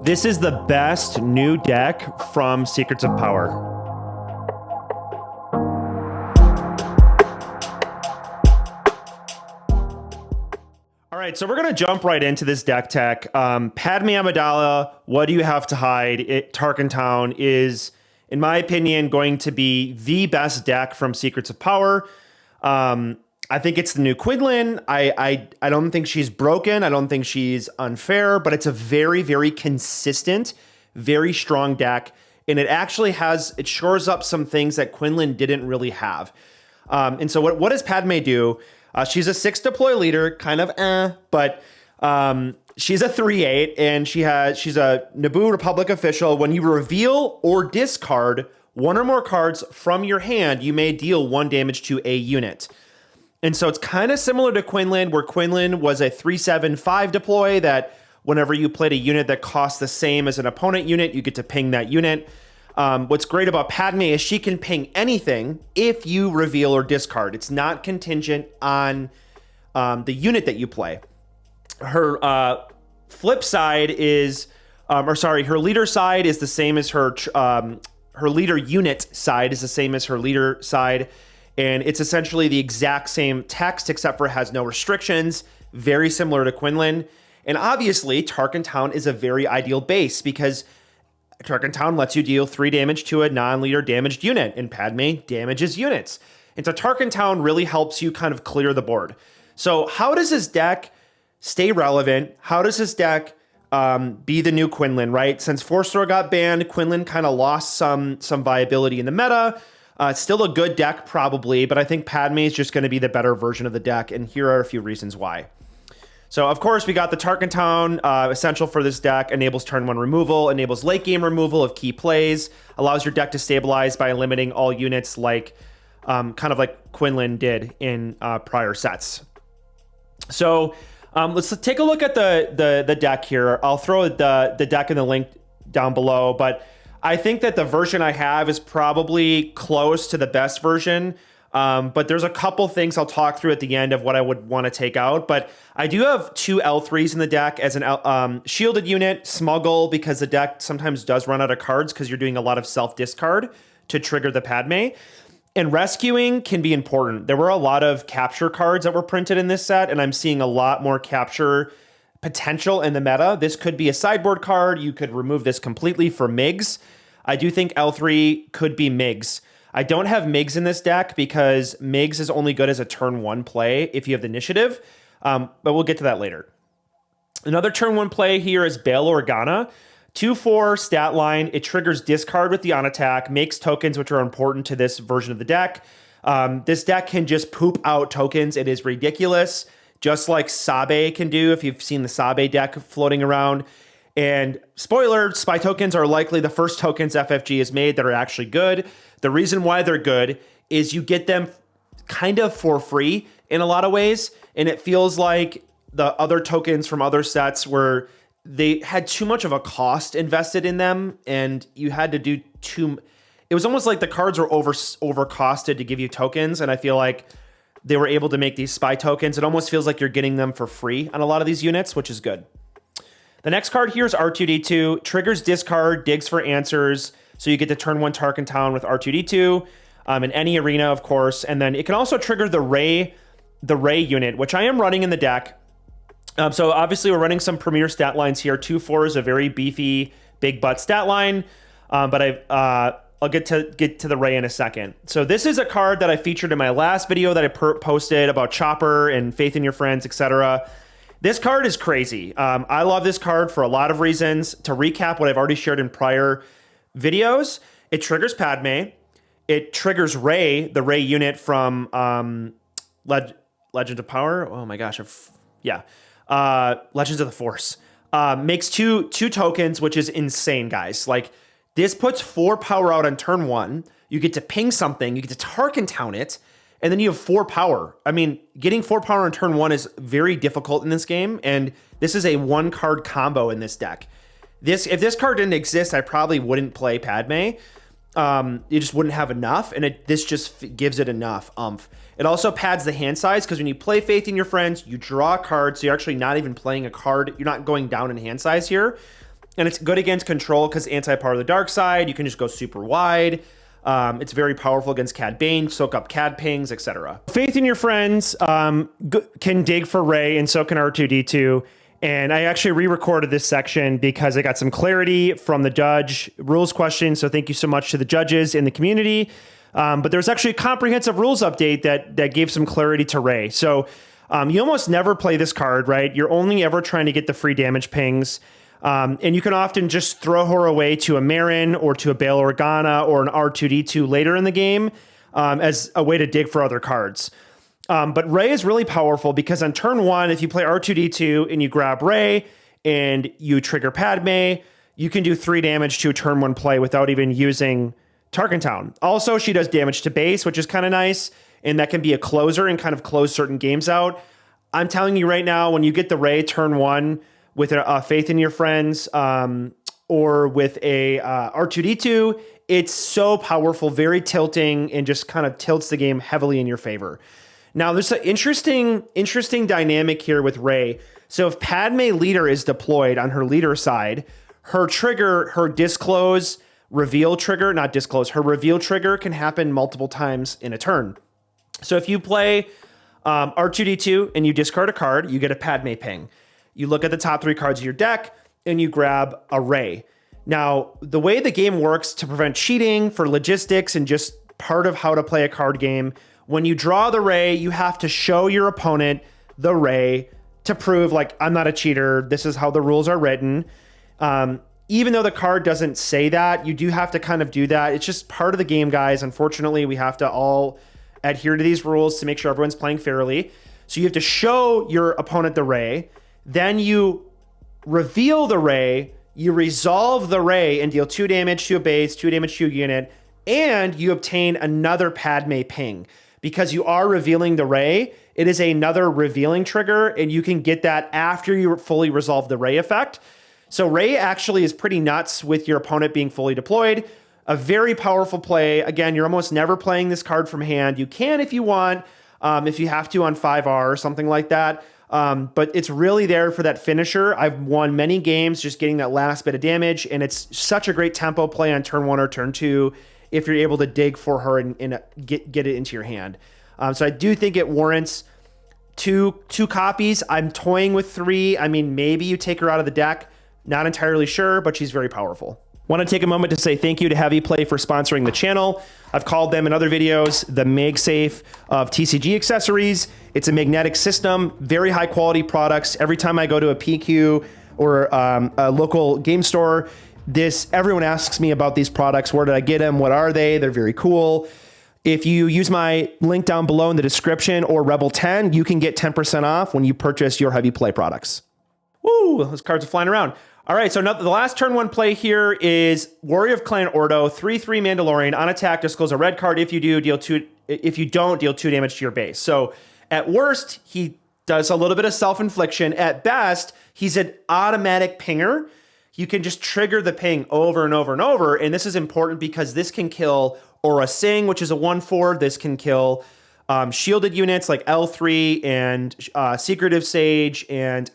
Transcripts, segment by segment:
This is the best new deck from Secrets of Power. All right, so we're going to jump right into this deck tech. Padme Amidala, what do you have to hide? Tarkin Town is, in my opinion, going to be the best deck from Secrets of Power. I think it's the new Quinlan. I don't think she's broken. I don't think she's unfair, but it's a very, very consistent, very strong deck. And it actually it shores up some things that Quinlan didn't really have. And so what does Padme do? She's a 6 deploy leader, kind of but she's a 3/8, and she's a Naboo Republic official. When you reveal or discard one or more cards from your hand, you may deal 1 damage to a unit. And so it's kind of similar to Quinlan, where Quinlan was a 3/7/5 deploy that whenever you played a unit that costs the same as an opponent unit, you get to ping that unit. What's great about Padme is she can ping anything if you reveal or discard. It's not contingent on the unit that you play. Her flip side is, her leader side is the same as her leader unit side is the same as her leader side. And it's essentially the exact same text, except for it has no restrictions, very similar to Quinlan. And obviously, Tarkin Town is a very ideal base because Tarkin Town lets you deal 3 damage to a non-leader damaged unit, and Padme damages units. And so Tarkin Town really helps you kind of clear the board. So how does this deck stay relevant? How does this deck be the new Quinlan, right? Since Force Throw got banned, Quinlan kind of lost some viability in the meta. It's still a good deck, probably, but I think Padme is just going to be the better version of the deck, and here are a few reasons why. So, of course, we got the Tarkin Town, essential for this deck, enables turn 1 removal, enables late game removal of key plays, allows your deck to stabilize by limiting all units like kind of like Quinlan did in prior sets. So, let's take a look at the deck here. I'll throw the deck in the link down below, but I think that the version I have is probably close to the best version, but there's a couple things I'll talk through at the end of what I would want to take out. But I do have 2 L3s in the deck as an shielded unit, smuggle, because the deck sometimes does run out of cards because you're doing a lot of self-discard to trigger the Padme. And rescuing can be important. There were a lot of capture cards that were printed in this set, and I'm seeing a lot more capture potential in the meta. This could be a sideboard card. You could remove this completely for MIGs. I do think L3 could be MIGs. I don't have MIGs in this deck because MIGs is only good as a turn 1 play if you have the initiative, but we'll get to that later. Another turn 1 play here is Bail Organa. 2/4 stat line. It triggers discard with the on attack, makes tokens which are important to this version of the deck. This deck can just poop out tokens. It is ridiculous. Just like Sabe can do, if you've seen the Sabe deck floating around. And spoiler, spy tokens are likely the first tokens FFG has made that are actually good. The reason why they're good is you get them kind of for free in a lot of ways. And it feels like the other tokens from other sets where they had too much of a cost invested in them, and you had to do it was almost like the cards were overcosted to give you tokens. And I feel like they were able to make these spy tokens. It almost feels like you're getting them for free on a lot of these units, which is good. The next card here is R2D2. Triggers discard, digs for answers. So you get to turn 1 Tarkin Town with R2D2 in any arena, of course. And then it can also trigger the Ray unit, which I am running in the deck. So obviously we're running some premier stat lines here. 2/4 is a very beefy, big butt stat line. But I'll get to the Ray in a second. So this is a card that I featured in my last video that I posted about Chopper and Faith in Your Friends, etc. This card is crazy. I love this card for a lot of reasons. To recap what I've already shared in prior videos, it triggers Padme. It triggers Ray, the Ray unit from Legend of Power. Oh my gosh. Legends of the Force. Makes two tokens, which is insane, guys. Like, this puts 4 power out on turn 1. You get to ping something. You get to Tarkin Town it. And then you have 4 power. I mean, getting 4 power on turn 1 is very difficult in this game. And this is a 1-card combo in this deck. If this card didn't exist, I probably wouldn't play Padme. You just wouldn't have enough. And this just gives it enough oomph. It also pads the hand size, because when you play Faith in Your Friends, you draw a card. So you're actually not even playing a card. You're not going down in hand size here. And it's good against control because anti-power of the dark side. You can just go super wide. It's very powerful against Cad Bane, soak up Cad pings, etc. Faith in your friends can dig for Rey, and so can R2-D2. And I actually re-recorded this section because I got some clarity from the judge rules question. So thank you so much to the judges in the community. But there's actually a comprehensive rules update that gave some clarity to Rey. So you almost never play this card, right? You're only ever trying to get the free damage pings. And you can often just throw her away to a Marin or to a Bail Organa or an R2-D2 later in the game as a way to dig for other cards. But Rey is really powerful because on turn 1, if you play R2-D2 and you grab Rey and you trigger Padme, you can do 3 damage to a turn 1 play without even using Tarkin Town. Also, she does damage to base, which is kind of nice, and that can be a closer and kind of close certain games out. I'm telling you right now, when you get the Rey turn 1 with a Faith in Your Friends or with a R2-D2, it's so powerful, very tilting, and just kind of tilts the game heavily in your favor. Now, there's an interesting dynamic here with Rey. So if Padme leader is deployed on her leader side, her trigger, her disclose reveal trigger, not disclose, her reveal trigger can happen multiple times in a turn. So if you play R2-D2 and you discard a card, you get a Padme ping. You look at the top 3 cards of your deck and you grab a Rey. Now, the way the game works to prevent cheating for logistics and just part of how to play a card game, when you draw the Rey, you have to show your opponent the Rey to prove, like, I'm not a cheater. This is how the rules are written. Even though the card doesn't say that, you do have to kind of do that. It's just part of the game, guys. Unfortunately, we have to all adhere to these rules to make sure everyone's playing fairly. So you have to show your opponent the Rey. Then you reveal the Rey, you resolve the Rey and deal 2 damage to a base, 2 damage to a unit, and you obtain another Padme ping. Because you are revealing the Rey, it is another revealing trigger, and you can get that after you fully resolve the Rey effect. So Rey actually is pretty nuts with your opponent being fully deployed. A very powerful play. Again, you're almost never playing this card from hand. You can if you want, if you have to on 5R or something like that. But it's really there for that finisher. I've won many games just getting that last bit of damage, and it's such a great tempo play on turn 1 or turn 2 if you're able to dig for her and get it into your hand. So I do think it warrants two copies. I'm toying with 3. I mean, maybe you take her out of the deck. Not entirely sure, but she's very powerful. Want to take a moment to say thank you to Heavy Play for sponsoring the channel. I've called them in other videos the MagSafe of TCG accessories. It's a magnetic system, very high quality products. Every time I go to a PQ or a local game store, everyone asks me about these products. Where did I get them? What are they? They're very cool. If you use my link down below in the description or Rebel 10, you can get 10% off when you purchase your Heavy Play products. Woo, those cards are flying around. All right, so now the last turn 1 play here is Warrior of Clan Ordo, 3/3 Mandalorian. On attack, disclose a red card. If you do, deal 2. If you don't, deal 2 damage to your base. So at worst, he does a little bit of self-infliction. At best, he's an automatic pinger. You can just trigger the ping over and over and over. And this is important because this can kill Aura Sing, which is a 1/4. This can kill shielded units like L3 and Secretive Sage and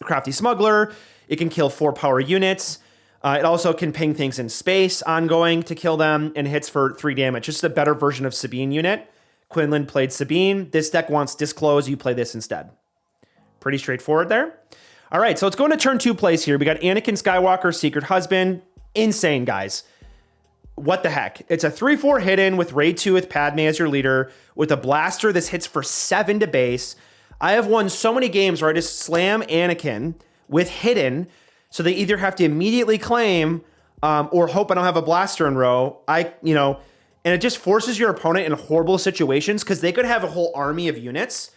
Crafty Smuggler. It can kill 4 power units. It also can ping things in space ongoing to kill them and hits for 3 damage. Just a better version of Sabine unit. Quinlan played Sabine. This deck wants Disclose. You play this instead. Pretty straightforward there. All right, so let's go into turn 2 plays here. We got Anakin Skywalker, Secret Husband. Insane, guys. What the heck? It's a 3/4 hidden with Rey 2 with Padme as your leader with a blaster. This hits for 7 to base. I have won so many games where I just slam Anakin with hidden, so they either have to immediately claim or hope I don't have a blaster in row. And it just forces your opponent in horrible situations because they could have a whole army of units,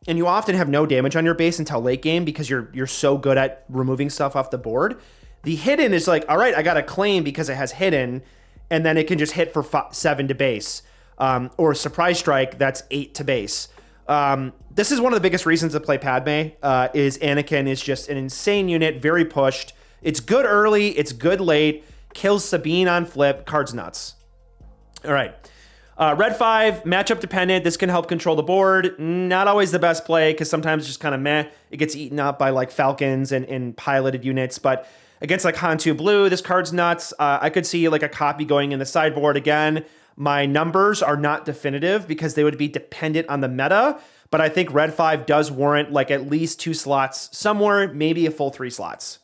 and you often have no damage on your base until late game because you're so good at removing stuff off the board. The hidden is like, all right, I got to claim because it has hidden, and then it can just hit for 7 to base, or surprise strike that's 8 to base. This is one of the biggest reasons to play Padme, is Anakin is just an insane unit, very pushed. It's good early, it's good late, kills Sabine on flip, card's nuts. All right. Red 5, matchup dependent. This can help control the board. Not always the best play because sometimes it's just kind of meh. It gets eaten up by like Falcons and piloted units. But Against like Hantu Blue, this card's nuts. I could see like a copy going in the sideboard. Again, my numbers are not definitive because they would be dependent on the meta, but I think red 5 does warrant like at least 2 slots somewhere, maybe a full 3 slots.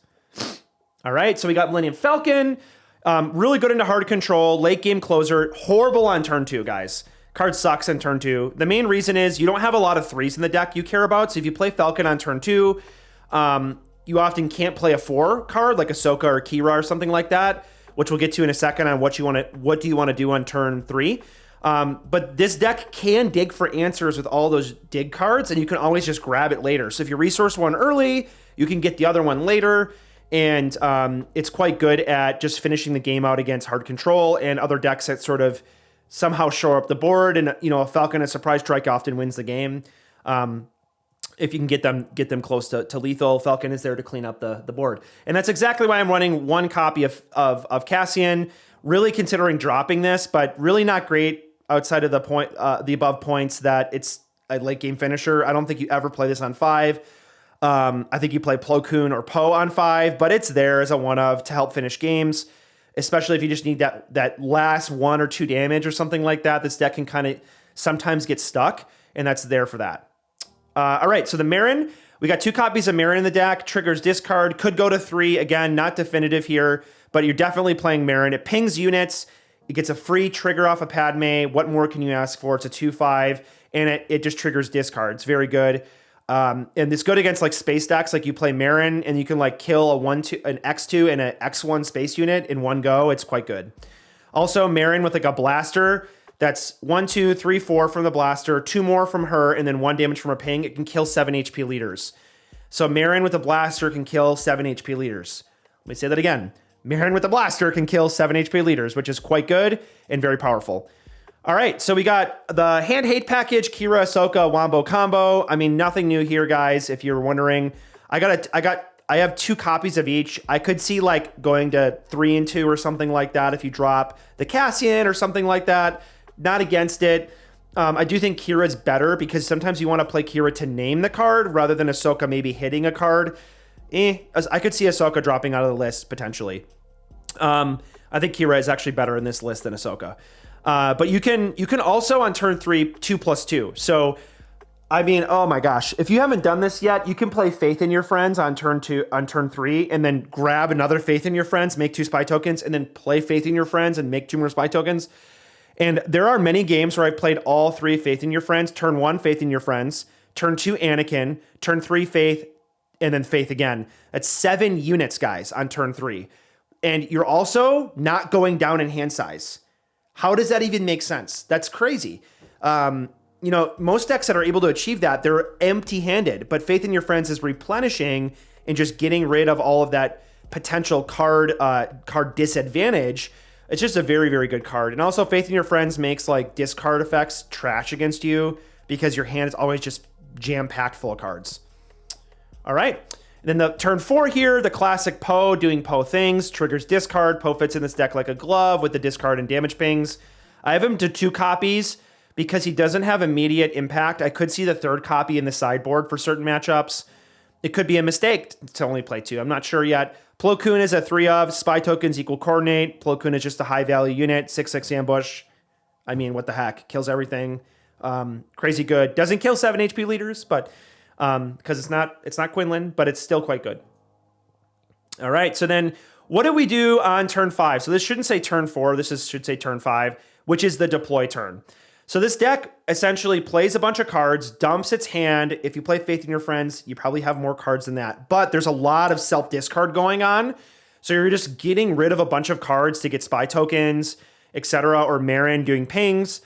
All right, so we got Millennium Falcon. Really good into hard control, late game closer, horrible on turn 2, guys. Card sucks on turn 2. The main reason is you don't have a lot of 3s in the deck you care about, so if you play Falcon on turn 2, you often can't play a 4 card like Ahsoka or Kira or something like that, which we'll get to in a second on what do you want to do on turn 3. But this deck can dig for answers with all those dig cards, and you can always just grab it later. So if you resource one early, you can get the other one later, and it's quite good at just finishing the game out against hard control and other decks that sort of somehow shore up the board. And a Falcon, a surprise strike often wins the game. If you can get them close to lethal, Falcon is there to clean up the board. And that's exactly why I'm running one copy of Cassian, really considering dropping this, but really not great outside of the above points that it's a late game finisher. I don't think you ever play this on 5. I think you play Plo Koon or Poe on 5, but it's there as a one of to help finish games, especially if you just need that last 1 or 2 damage or something like that. This deck can kind of sometimes get stuck, and that's there for that. All right, so the Marin, we got 2 copies of Marin in the deck. Triggers discard, could go to 3. Again, not definitive here, but you're definitely playing Marin. It pings units. It gets a free trigger off of Padme. What more can you ask for? It's a 2/5, and it just triggers discards. Very good. And it's good against like space decks. Like you play Marin, and you can like kill an X2 and an X1 space unit in one go. It's quite good. Also, Marin with like a blaster. That's 1, 2, 3, 4 from the blaster, 2 more from her, and then 1 damage from her ping. It can kill 7 HP leaders. So Marin with a blaster can kill 7 HP leaders. Let me say that again. Marin with a blaster can kill 7 HP leaders, which is quite good and very powerful. All right, so we got the hand hate package, Kira, Ahsoka, Wombo combo. I mean, nothing new here, guys. If you're wondering, I have 2 copies of each. I could see like going to 3 and 2 or something like that if you drop the Cassian or something like that. Not against it. I do think Kira's better because sometimes you want to play Kira to name the card rather than Ahsoka maybe hitting a card. I could see Ahsoka dropping out of the list potentially. I think Kira is actually better in this list than Ahsoka. But you can also on turn 3 2+2. So I mean, oh my gosh, if you haven't done this yet, you can play Faith in Your Friends on turn 3, and then grab another Faith in Your Friends, make 2 spy tokens, and then play Faith in Your Friends and make 2 more spy tokens. And there are many games where I played all 3 Faith in Your Friends. Turn 1, Faith in Your Friends. Turn 2, Anakin. Turn 3, Faith, and then Faith again. That's 7 units, guys, on turn 3. And you're also not going down in hand size. How does that even make sense? That's crazy. Most decks that are able to achieve that, they're empty-handed. But Faith in Your Friends is replenishing and just getting rid of all of that potential card disadvantage. It's just a very, very good card. And also Faith in Your Friends makes like discard effects trash against you because your hand is always just jam-packed full of cards. All right. And then the turn 4 here, the classic Poe doing Poe things, triggers discard. Poe fits in this deck like a glove with the discard and damage pings. I have him to 2 copies because he doesn't have immediate impact. I could see the 3rd copy in the sideboard for certain matchups. It could be a mistake to only play 2. I'm not sure yet. Plo Koon is a 3 of. Spy tokens equal coordinate. Plo Koon is just a high value unit. 6/6 ambush. I mean, what the heck? Kills everything. Crazy good. Doesn't kill 7 HP leaders, but because it's not Quinlan, but it's still quite good. All right. So then what do we do on turn 5? So this shouldn't say turn 4. Should say turn 5, which is the deploy turn. So this deck essentially plays a bunch of cards, dumps its hand. If you play Faith in Your Friends, you probably have more cards than that. But there's a lot of self-discard going on. So you're just getting rid of a bunch of cards to get spy tokens, etc., or Marin doing pings.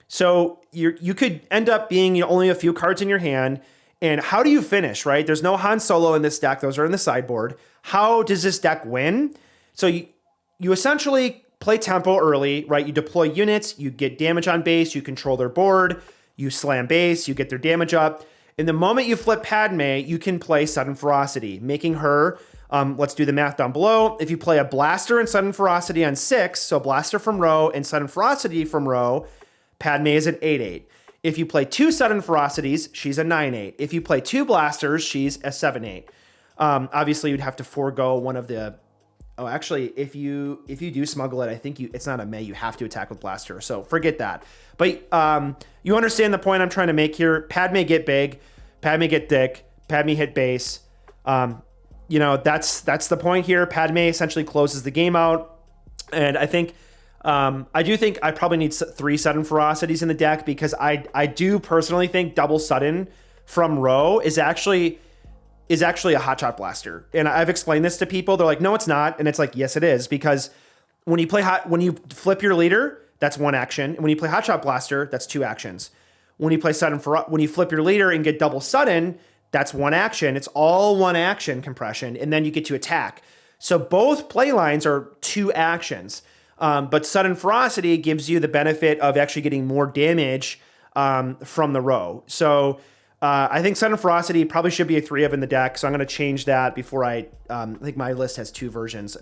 So you could end up being only a few cards in your hand. And how do you finish, right? There's no Han Solo in this deck. Those are in the sideboard. How does this deck win? So you essentially play tempo early, right? You deploy units, you get damage on base, you control their board, you slam base, you get their damage up. And the moment you flip Padme, you can play Sudden Ferocity, making her, let's do the math down below. If you play a Blaster and Sudden Ferocity on 6, so Blaster from row and Sudden Ferocity from row, Padme is an 8/8. If you play 2 Sudden Ferocities, she's a 9/8. If you play 2 Blasters, she's a 7/8. Obviously, you'd have to forego one of the Oh, actually, if you do smuggle it, I think it's not a may. You have to attack with blaster. So forget that. But you understand the point I'm trying to make here. Padme get big, Padme get thick, Padme hit base. That's the point here. Padme essentially closes the game out, and I think I do think I probably need 3 sudden ferocities in the deck, because I do personally think double sudden from row is actually a hotshot blaster. And I've explained this to people. They're like, no, it's not. And it's like, yes, it is. Because when you flip your leader, that's 1 action. And when you play hotshot blaster, that's 2 actions. When you flip your leader and get double sudden, that's 1 action. It's all 1 action compression. And then you get to attack. So both play lines are 2 actions. But sudden ferocity gives you the benefit of actually getting more damage from the row. So I think sudden ferocity probably should be a 3 of in the deck. So I'm going to change that before I think my list has 2 versions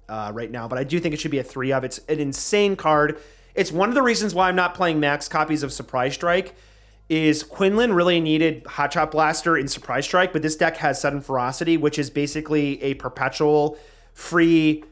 right now, but I do think it should be a 3 of. It's an insane card. It's one of the reasons why I'm not playing max copies of Surprise Strike. Is Quinlan really needed Hotshot Blaster in Surprise Strike, but this deck has Sudden Ferocity, which is basically a perpetual free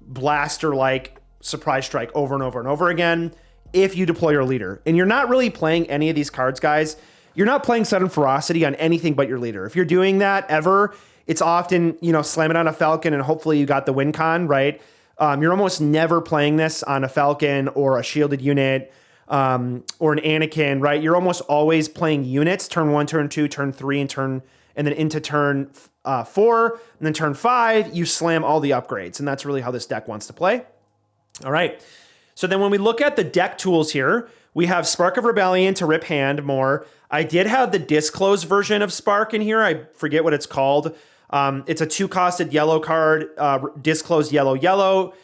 blaster-like Surprise Strike over and over and over again if you deploy your leader. And you're not really playing any of these cards, guys. You're not playing Sudden Ferocity on anything but your leader. If you're doing that ever, it's often, slam it on a Falcon and hopefully you got the win con, right? You're almost never playing this on a Falcon or a shielded unit or an Anakin, right? You're almost always playing units, turn 1, turn 2, turn 3, and then into turn 4, and then turn 5, you slam all the upgrades. And that's really how this deck wants to play. All right. So then when we look at the deck tools here, we have Spark of Rebellion to rip hand more. I did have the Disclose version of Spark in here. I forget what it's called. It's a 2-costed yellow card, Disclose yellow.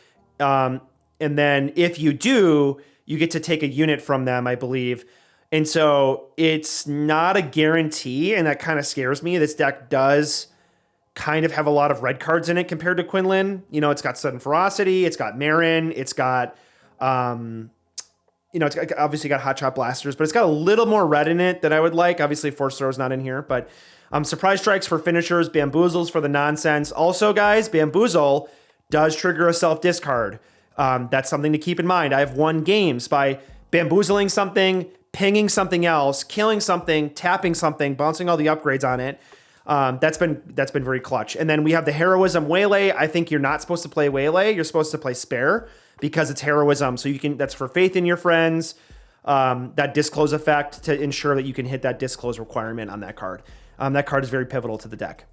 And then if you do, you get to take a unit from them, I believe. And so it's not a guarantee, and that kind of scares me. This deck does kind of have a lot of red cards in it compared to Quinlan. It's got Sudden Ferocity, it's got Marin, it's got, it's obviously got Hotshot Blasters, but it's got a little more red in it than I would like. Obviously, Force Throw's not in here, but Surprise Strikes for finishers, Bamboozles for the nonsense. Also, guys, Bamboozle does trigger a self-discard. That's something to keep in mind. I have won games by bamboozling something, pinging something else, killing something, tapping something, bouncing all the upgrades on it. That's been very clutch. And then we have the Heroism Waylay. I think you're not supposed to play Waylay. You're supposed to play Spare because it's Heroism. So that's for faith in your friends. That Disclose effect to ensure that you can hit that Disclose requirement on that card. That card is very pivotal to the deck.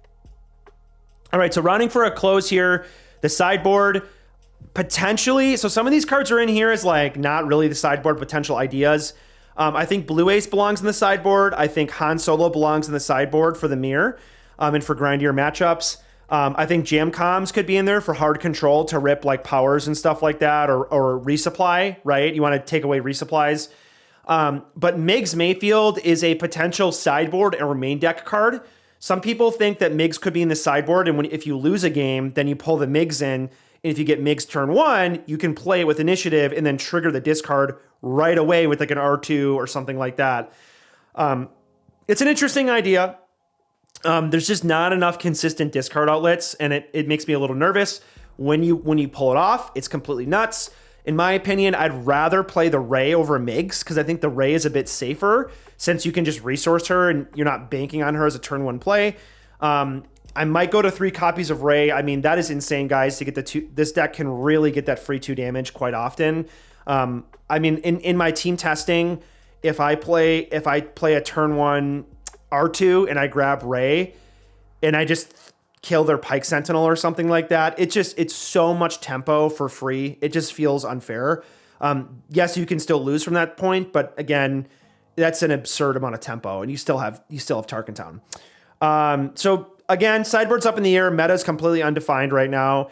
All right, so rounding for a close here, the sideboard. Potentially, so some of these cards are in here as like not really the sideboard potential ideas. I think Blue Ace belongs in the sideboard. I think Han Solo belongs in the sideboard for the mirror and for grindier matchups. I think Jam Coms could be in there for hard control to rip like powers and stuff like that, or resupply, right? You want to take away resupplies. But Miggs Mayfield is a potential sideboard or main deck card. Some people think that Miggs could be in the sideboard, and if you lose a game, then you pull the Miggs in. And if you get Miggs turn 1, you can play it with initiative and then trigger the discard right away with like an R2 or something like that. It's an interesting idea. There's just not enough consistent discard outlets, and it makes me a little nervous. When you pull it off, it's completely nuts. In my opinion, I'd rather play the Rey over Miggs because I think the Rey is a bit safer since you can just resource her and you're not banking on her as a turn 1 play. I might go to 3 copies of Rey. I mean, that is insane, guys, to get the 2. This deck can really get that free 2 damage quite often. I mean, in my team testing, if I play a turn 1 R2 and I grab Rey and I just kill their Pike Sentinel or something like that, it's so much tempo for free. It just feels unfair. Yes, you can still lose from that point, but again, that's an absurd amount of tempo, and you still have Tarkin Town. So again, sideboard's up in the air. Meta's completely undefined right now.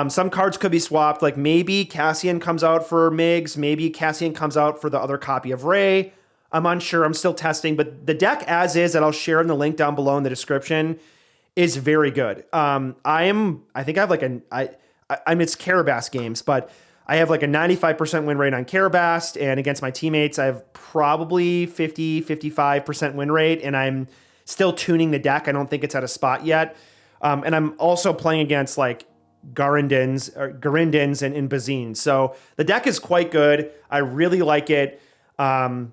Some cards could be swapped. Like maybe Cassian comes out for Miggs. Maybe Cassian comes out for the other copy of Rey. I'm unsure. I'm still testing. But the deck as is that I'll share in the link down below in the description is very good. I think I have like it's Karabast games, but I have like a 95% win rate on Karabast, and against my teammates, I have probably 55% win rate, and I'm still tuning the deck. I don't think it's at a spot yet. And I'm also playing against like Garindins and Bazines. So the deck is quite good. I really like it. And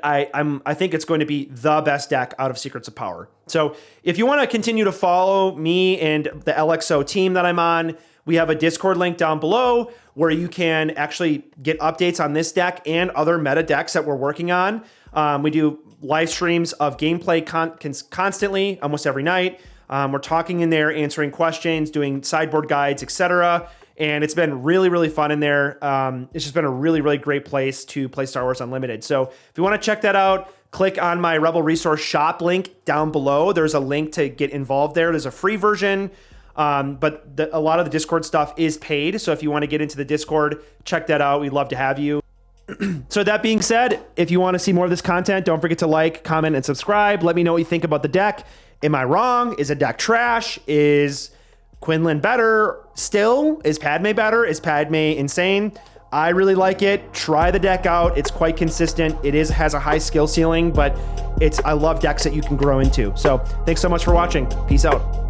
I think it's going to be the best deck out of Secrets of Power. So if you want to continue to follow me and the LXO team that I'm on, we have a Discord link down below where you can actually get updates on this deck and other meta decks that we're working on. We do live streams of gameplay constantly, almost every night. We're talking in there, answering questions, doing sideboard guides, etc. And it's been really, really fun in there. It's just been a really, really great place to play Star Wars Unlimited. So if you want to check that out, click on my Rebel Resource Shop link down below. There's a link to get involved there. There's a free version, but a lot of the Discord stuff is paid. So if you want to get into the Discord, check that out. We'd love to have you. So that being said, if you want to see more of this content, don't forget to like, comment, and subscribe. Let me know what you think about the deck. Am I wrong? Is a deck trash? Is Quinlan better still? Is Padme better? Is Padme insane? I really like it. Try the deck out. It's quite consistent. It has a high skill ceiling, but I love decks that you can grow into. So thanks so much for watching. Peace out.